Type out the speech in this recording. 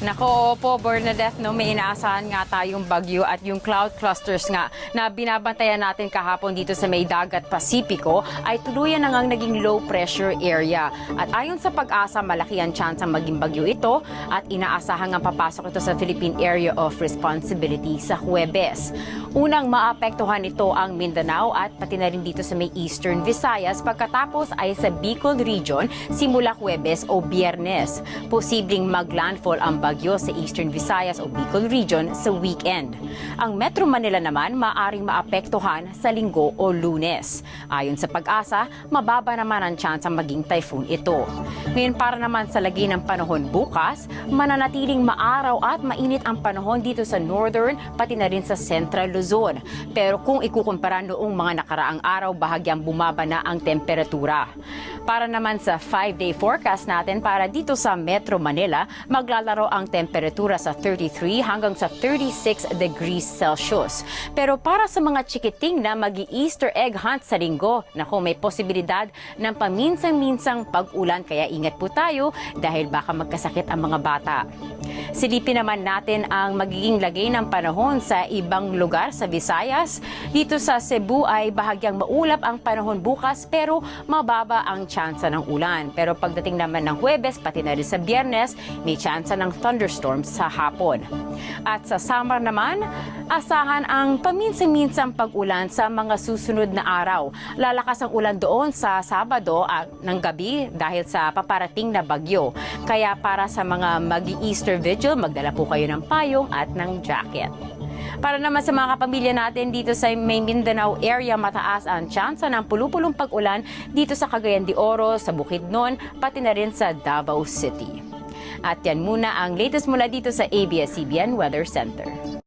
Nako po, Bernadette, no, may inaasahan nga tayong bagyo at yung cloud clusters nga na binabantayan natin kahapon dito sa may dagat Pasipiko ay tuluyan na ngang naging low pressure area. At ayon sa Pag-asa, malaki ang chance ang maging bagyo ito at inaasahan nga papasok ito sa Philippine Area of Responsibility sa Huwebes. Unang maapektuhan ito ang Mindanao at pati na rin dito sa may Eastern Visayas, pagkatapos ay sa Bicol Region simula Huwebes o Biyernes. Posibleng maglandfall ang bagyo sa Eastern Visayas o Bicol Region sa weekend. Ang Metro Manila naman maaring maapektuhan sa Linggo o Lunes. Ayon sa Pag-asa, mababa naman ang chance ang maging typhoon ito. Ngayon, para naman sa lagi ng panahon bukas, mananatiling maaraw at mainit ang panahon dito sa Northern pati na rin sa Central Luzon. Pero kung ikukumpara noong mga nakaraang araw, bahagyang bumaba na ang temperatura. Para naman sa 5-day forecast natin para dito sa Metro Manila, maglalaro ang temperatura sa 33 hanggang sa 36 degrees Celsius. Pero para sa mga chikiting na mag-Easter egg hunt sa linggo, naku, may posibilidad ng paminsan-minsang pag-ulan, kaya ingat po tayo dahil baka magkasakit ang mga bata. Silipin naman natin ang magiging lagay ng panahon sa ibang lugar sa Visayas. Dito sa Cebu ay bahagyang maulap ang panahon bukas pero mababa ang tsansa ng ulan. Pero pagdating naman ng Huwebes pati na rin sa Biyernes, may tsansa ng thunderstorms sa hapon. At sa Samar naman, asahan ang paminsan-minsang pag-ulan sa mga susunod na araw. Lalakas ang ulan doon sa Sabado ng gabi dahil sa paparating na bagyo. Kaya para sa mga mag-Easter Vigil, magdala po kayo ng payong at ng jacket. Para naman sa mga kapamilya natin dito sa may Mindanao area, mataas ang tsansa ng pulupulong pag-ulan dito sa Cagayan de Oro, sa Bukidnon, pati na rin sa Davao City. At yan muna ang latest mula dito sa ABS-CBN Weather Center.